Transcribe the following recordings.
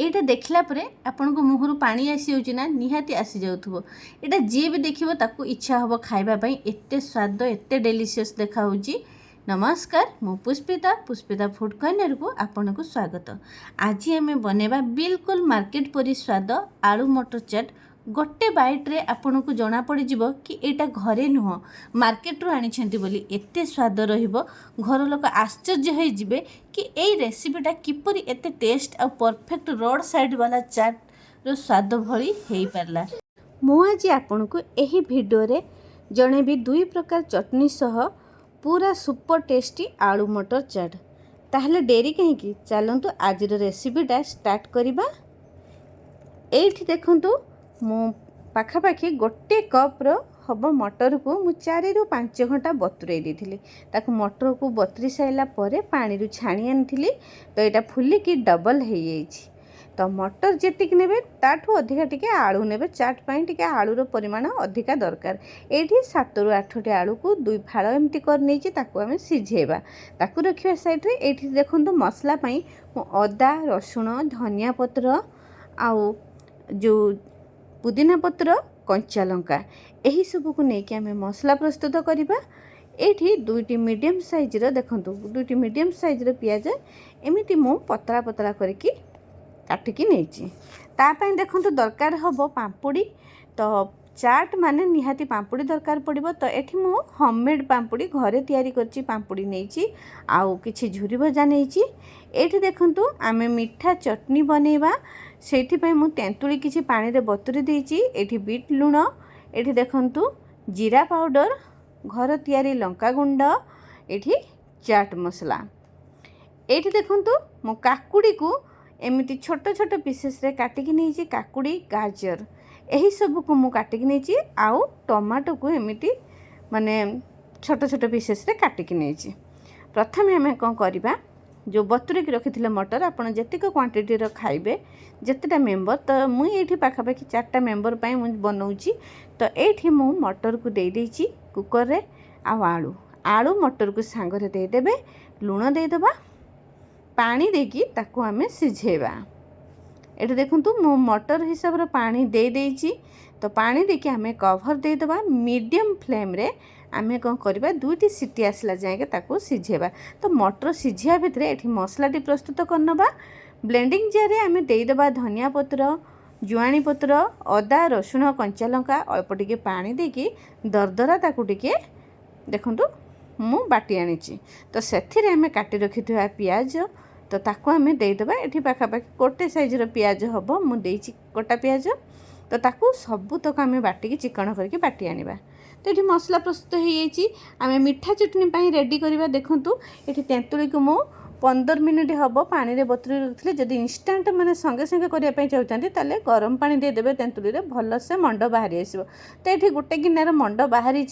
एटा देखला परे आपन को मुहरु पानी आसी होची ना निहाती आसी जाउथबो। एटा जे भी देखिबो ताकू इच्छा हबो खाइबा पई। एते स्वाद एते डेलीशियस देखा होची। नमस्कार, मु पुष्पिता फूड कॉर्नर को आपन को स्वागत। आज आम बनेबा बिल्कुल मार्केट परी स्वाद आलू मटर चाट। गोटे बाइट रे आपन को जना पड़ जिवो कि एटा घरे नुह मार्केट रू आनिछंती बोली एते स्वाद रहिबो। घर लोक आश्चर्य हो जिवे कि एई रेसिपीटा किपरि एते टेस्ट आ परफेक्ट रोड साइड वाला चाट रो स्वाद भली हेई पारला। मु आज आपन को एही वीडियो रे जणेबी दुई प्रकार चटनी सह पूरा सुपर टेस्टी आलू मटर चाट। ताहले डेरी कहीं चलतु आज रेसिपीटा स्टार्ट करिबा। एठी देखंतु मु पाखापाखि गोटे कप्र हम मटर को मु 4 ରୁ 5 घंटा बतुरे देथिली। ताकु मटर को बतुरी साइला परे पानी रु छाणी आनथिली तो एटा फुली की डबल हे जाइछि। तो मटर जेतिक नेबे ताठू अधिका टिके आलू नेबे। चाट पई टिके आलू रो परिमाण अधिका दरकार। एठी 7 ରୁ 8 टी आलू को दुई फाळ एमती कर नेछि। ताकु हमें सिझेबा। ताकु रखिबा साइड रे। एठी देखंतु मसला पई अदा रसुण धनिया पत्र आउ जो पुदीना पत्र कंचा लंका यही सब को लेकिन आम मसला प्रस्तुत करवा। एठी दुईटी मीडियम साइज रो देखंतु दुईटी मीडियम साइज रो पियाज एमिति मु पतला पतला करके काटिकी नेछि। ता पई देखंतु दरकार हबो पांपुड़ी। तो चाट माने निहाती पांपुड़ी दरकार पड़िबो। तो एठी मु होममेड पांपुड़ी घरे तयारी करछि पांपुड़ी नेछि आउ किछि झुरी भजा नेछि। एठी देखंतु आमे मीठा चटनी बनेबा सेठी पई मु तेंतुली किछि पानी रे बतुरी देछि। एठी बीट लूण एठी देखंतु जीरा पाउडर घर तयारी लंका गुंड एठी चाट मसला। एठी देखंतु मु काकुड़ी को एमिति छोट छोट पीसेस रे काटिकी नेछि। काकुड़ी गाजर एही सब को मु काटिकी नेछि आउ टमाटो को एमिति माने छोट छोट पीसेस रे काटिकी नेछि। प्रथमे हमें कोन करिबा जो बतुरे की रखी मटर आपन जेतिक क्वांटिटी रो खाइबे जेतेटा मेंबर। तो मुई एठी पाखापाखि 4टा मेंबर पई मु बनाउची। तो एठी मु मटर को दे देछि कुकर रे आलू आलू मटर को सांग रे दे देबे लूण दे देबा पानी देकी ताकू हमें सिझेबा। एठी देखंतु मु मटर हिसाब रो पानी दे देछि। तो पानी देकी हमें कवर दे देबा मीडियम फ्लेम रे। आमे कौन करबा दुईटी सीटी आसला जाएके ताकू सिझेबा। तो मटर सिझिया भितरे एठी मसलाटी प्रस्तुत करनबा। ब्लेंडिंग जार रे आमे देई देबा धनिया पत्र जुआणी पत्र अदा रसुण कंचा लंका अल्प टिके पानी देकी दरदरा ताकू टिके देखंतु मु बाटी आनिची। तो सेथिरे आमे काटी रखिथवा पियाज तो ताकू आमे देई देबा। एठी पाखापाखि कोटे साइज रो पियाज हबो मु देइची कोटा पियाज। तो ताकू सबु तक आमे बाटी चिकन करके बाटी आनिबा। तो ये मसला प्रस्तुत हो जाइए। आम मीठा चटनी पाई रेडी करवा। देखंतु ये तेंतुली को मु 15 मिनिट हम पानी रे बतुरी रखिले। जदि इंस्टांट माने संगे संगे करने चाहते ताले गरम पानी दे देबे तेंतुली रे भल से मंड बाहरी आसीबो। तो ये गोटे गिनार मंड बाहरी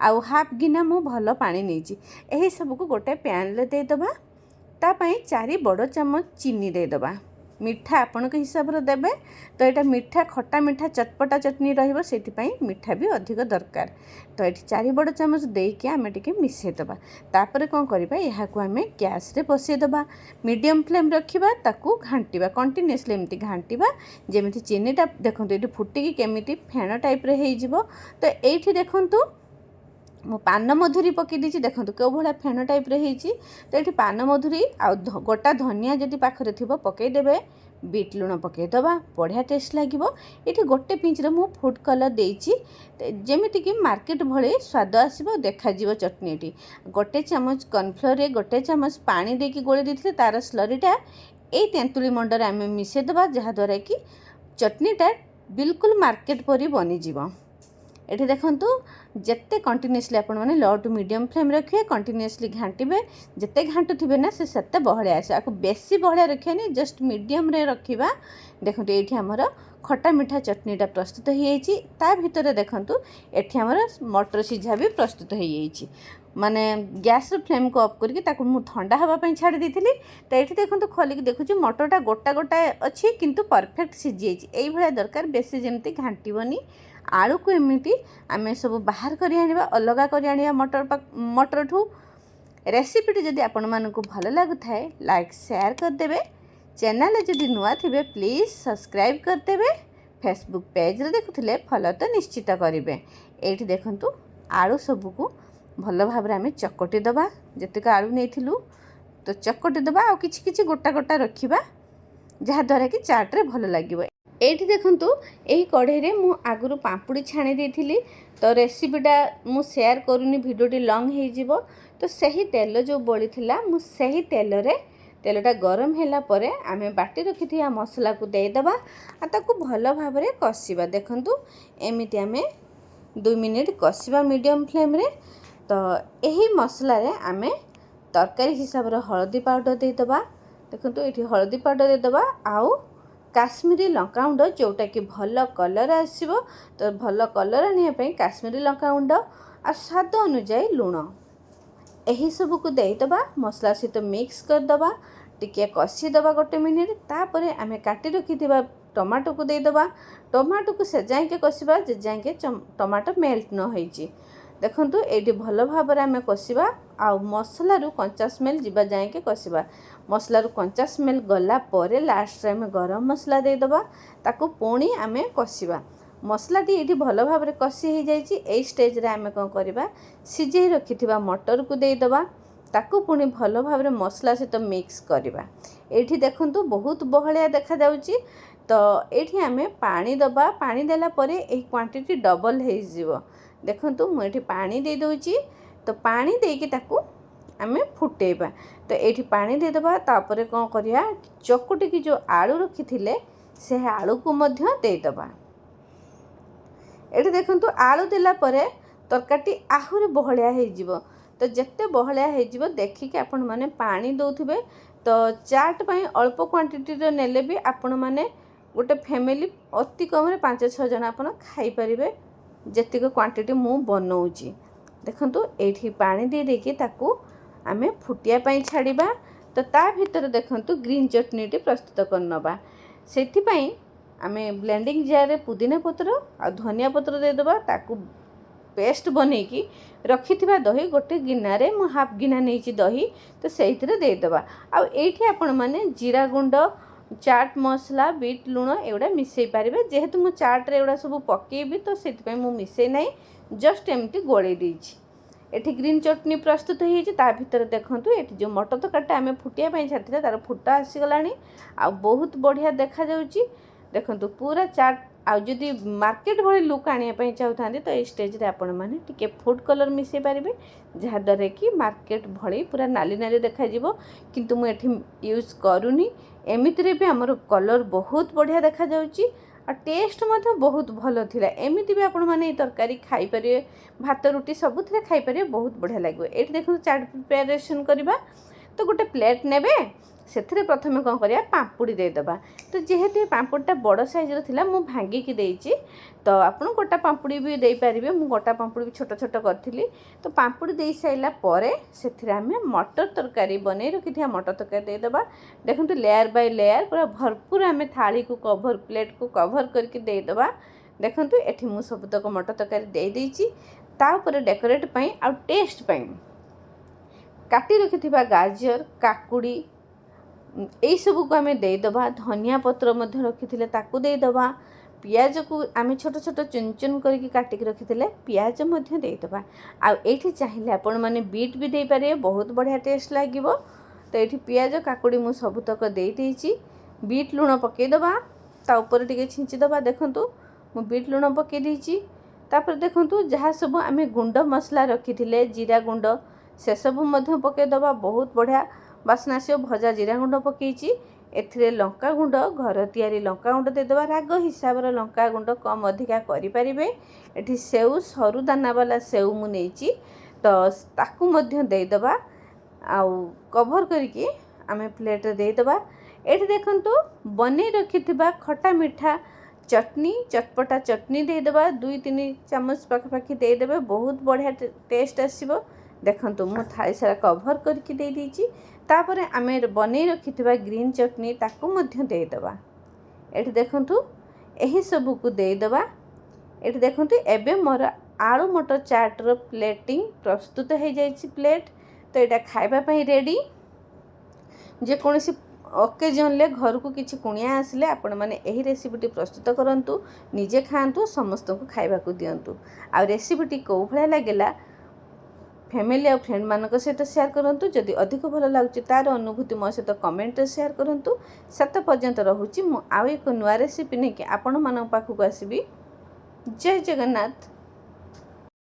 आउ हाफ गिना मु भल पानी नहीं। यही सब को गोटे पैन रे दे दबा। ता पई 4 बड़ चम्मच चीनी दे दबा। मीठा आपण के हिसाब रे देबे। तो ये मीठा खट्टा मीठा चटपटा चटनी रहिबो सेति पई मीठा भी अधिक दरकार। तो ये 4 बड़ चम्मच देके आमे टिके मिसे दबा। तापरे कोन करबा एहा को आमे गैस रे बसे दबा। मीडियम फ्लेम रखिबा ताकू घांटीबा कंटीन्यूअसली एमती घांटीबा जेमिति चीनीटा देखंतु एठी फुटिकी केमिति फेण टाइप रे हेइ जिवो। तो एठी देखंतु मो पान मधुरी पकई दी। देखो क्यों भाया फेण टाइप रे हेची। तो ये पान मधुरी आ गोटा धनिया जदि पाखरे थिबो पकईदेवे। बीट लूण पकईदबा बढ़िया टेस्ट लगे। ये गोटे पिंचरे मु फूड कलर देइची जेमिति कि मार्केट भले स्वाद आसीबो देखा जीवो। चटनीटी गोटे चामच कॉर्नफ्लोर रे गोटे चामच पानी देकी गोली देथिले तार स्लरीटा ए तेंतुली मंडर आमे मिसे दबा जहाद्वारा कि चटनीटा बिल्कुल मार्केट परी बनी जीवो। ये देखंतु जिते कंटिन्यूअसली आपण माने लो टू मीडियम फ्लेम रखिए कंटिन्यूअसली घांटीबे। जिते घांटुथिबे ना से सेते बहळिया आसे। आको बेसी बहळिया रखियानी जस्ट मीडियम रे रखिबा। देखंतु एठी हमर खट्टा मीठा चटनीटा प्रस्तुत हो जाइए। ता भितर देखंतु एठी हमर मटर सिझा भी प्रस्तुत हो जाइए। माने गैस फ्लेम को ऑफ करके ताकू मु ठंडा हवा पई छाड़ी देथिली। तो एठी देखंतु खोलिक देखुची मटरटा गोटा गोटा अछि किंतु परफेक्ट सिझी जाइए। एई भलिया दरकार बेसी जेमती घांटीबनी। आलू को एमती आम सब बाहर कर अलग कर मटर ठू। रेसिपीटी जदि आपण मानकु भल लागु थाए लाइक शेयर करदेबे। चैनल जदि नुआ थे प्लीज सब्सक्राइब करदेवे। फेसबुक पेज रे देखुले फॉलो तो निश्चित करेंगे। ये देखु आलू सबको भल भाव आम चकटी दबा। जितक आलू नहीं तो चकटी दबा आ कि गोटा गोटा रखा जहाँद्वारा कि चाट्रे भल लगे। ये देखूँ यही कढ़ई मु आगु पांपुड़ी छाणी देती तो रेसिपीटा मु शेयर करूनी भिडियोटी लंग हो। तो सही तेल जो बड़ी मुझे तेलटा गरम है पर आम बाटी रखी मसला को देदेबा आ ताकू भल भाव कषा। देखु एमती आम 2 मिनिट कषा मीडियम फ्लेम रे। तो यही मसला रे आम तरकारी हिसाब से हलदी पाउडर देदेबा। देखो ये हलदी पाउडर देदेबा आउ काश्मीरी लंका गुंड जोटा कि भल कलर आसो। तो भल कलर आने काश्मीरी लंका गुंड आ स्वाद अनुजाई लुण यही सब को देदेबा। मसला सहित मिक्स करदबा टिके कषिदबा 1 मिनिट। तापर आम काटी रखि टमाटो को देदेबा। टमाटो को से जाए कषा जे जाए टमाटो मेल्ट न होइछि। देखु ये भल भाव आम कषा आ मसलारू कंचा स्मेल जीवा जाए कषा। मसलारू कंचा स्मेल गला पर लास्ट आम गरम मसला देदेबा ताकू पुणी आम कषा। मसलाटी ये भल भाव कषि हो जाए। स्टेज रे आम कौन करवा सिझे रखि मटर को देदेबा ताकू पुणी भल भाव मसला सहित मिक्स करवा। ये देखु बहुत बहलिया देखा जाउची। तो ये आम पानी दबा। पानी देला परे एक क्वांटिटी डबल हो। देखु मुझे पानी दे दूची। तो पानी देकी ताकू आम फुटेबा। तो ये पानी देदेबा तापर कौन करिया चकुटी की जो आलू रखी थे से आलू को मध्य देदेबा। ये देखु आलू देला परे तरकारी आहुरी बहलिया हो। तो जिते बहलिया हो देखिए आपण मैंने पानी दौथे। तो चाट पाई अल्प क्वांटिटी नेले भी आपण मैंने गोटे फैमिली अति कम 5-6 जन आप खाईपर जेतिक क्वांटिटी मु बनाऊँगी। देखु ये पानी दे देकी ताकू आमे फुटिया पाई छाड़िबा। तो ता भीतर देखु ग्रीन चटनी प्रस्तुत करनबा। सेथिपाई आमे ब्लेंडिंग जार रे पुदीना पत्र आ धनिया पत्र देदेबा। ताकू पेस्ट बनईकी रखिथिबा दही गोटे गिना रे मु हाफ गिना नहीं दही तो से देदेबा। आ एठी आपण माने जीरा गुंड चाट मसला बीट लुण एगुड़ा मिसई पारे। जेहेतु मु चाट रे एगुड़ा सब पकेबी तो से मु मिसई नहीं जस्ट एमती गोले देछि। एठी ग्रीन चटनी प्रस्तुत हो भीतर देखु ये जो मटर तरकारीटा आम फुटिया छाड़ी तार फुटा आसीगलानी आ बहुत बढ़िया देखा जाउची। देखु पूरा चाट आदि मार्केट भली लुक आने चाहते तो ये स्टेज रे आपण मैंने टिके फूड कलर मिसई पारे जहाँद्वारा कि मार्केट भली पूरा नाली नाली देखा किंतु मुझे यूज करूनी। एमितिरे भी आमर कलर बहुत बढ़िया देखा जाउची आ टेस्ट बहुत भल थिला। एमिति भी आपण माने तरकारी खाई परिए भात रुटी सबुथिरे खाई परिए बहुत बढ़िया लगे। ये देखो चाट प्रिपरेशन करवा। तो गोटे प्लेट नेबे से प्रथम कौन करिया पांपुड़ी देदेबा। तो जेहेतु पांपुड़ीटा बड़ साइजर थिला मु भांगिकी देइछि। तो आपन गोटा पांपुड़ी भी दे पारिबे। मु गोटा पांपुड़ी भी छोट छोट करथिली। तो पांपुड़ी दे साइला परे सेथिरे आमे मटर तरकारी बनै रखिथिया मटर तरकारी देदेबा। देखंतु लेयर बाय लेयर पूरा भरपूर आमे थाली को कवर प्लेट को कवर करके देदेबा। देखंतु एठी मु सबतक मटर तरकारी दे देइछि। ता ऊपर डेकोरेट पई आ टेस्ट पई काटी रखिथिबा गाजर काकुड़ी यही सब को आम देदेबा। धनिया पत्र मध्य रखी ताकू देदेबा। पियाज को आम छोट छोट चुन चुन करके काटिक रखी पियाज मध्य देदेबा। आठी चाहिए आपण मैंने बीट भी दे पारे बहुत बढ़िया टेस्ट लगे। तो ये पियाज काकुड़ी मु सबुतक देदेछि। बीट लुण पकईदबा ता ऊपर टिके छिंचीदबा। देखु मु बीट लुण पकई देछि। तापर देखु जहाँ सब आम गुंड मसला रखी जीरा गुंड से सब मध्य पकईदबा बहुत बढ़िया बासना से भजा जीरा गुंड पकईछि। एथिरे लंका गुंड घर तैयारी लंका गुंड देदेबा। राग हिसाब रे लंका गुंड कम अधिका करि परिबे। एठी सेउ सरू दाना वाला सेउ मु नेछि तो ताकू मध्य देदेबा। आउ कवर करके आमे प्लेट रे देदेबा। एठी देखंतु बनै रखिथिबा खट्टा मीठा चटनी चटपटा चटनी देदेबा। 2-3 चामच पाखापाखि देदेबे बहुत बढ़िया टेस्ट आसीबो। देखंतु मु थाली सारा कवर करके दे दीची। तापर आमे बनै रखिथिबा ग्रीन चटनी ताकू मध्य देदेबा। एठी देखंतु एही सब को देदेबा। एठी देखंतु एबे मोर आलू मटर चाट रो प्लेटिंग प्रस्तुत हो जाइछि प्लेट। तो एटा खाइबा पई रेडी। जे कोनोसी ଅକେଜନ୍ରେ ଘରକୁ କିଛି କୁଣିଆ ଆସିଲେ ଆପଣମାନେ ଏହି ରେସିପିଟି ପ୍ରସ୍ତୁତ କରନ୍ତୁ, ନିଜେ ଖାଆନ୍ତୁ, ସମସ୍ତଙ୍କୁ ଖାଇବାକୁ ଦିଅନ୍ତୁ। ଆଉ ରେସିପିଟି କେଉଁ ଭଳିଆ ଲାଗିଲା ଫ୍ୟାମିଲି ଆଉ ଫ୍ରେଣ୍ଡମାନଙ୍କ ସହିତ ସେୟାର କରନ୍ତୁ। ଯଦି ଅଧିକ ଭଲ ଲାଗୁଛି ତା'ର ଅନୁଭୂତି ମୋ ସହିତ କମେଣ୍ଟରେ ସେୟାର କରନ୍ତୁ। ସେତେ ପର୍ଯ୍ୟନ୍ତ ରହୁଛି, ମୁଁ ଆଉ ଏକ ନୂଆ ରେସିପି ନେଇକି ଆପଣମାନଙ୍କ ପାଖକୁ ଆସିବି। ଜୟ ଜଗନ୍ନାଥ।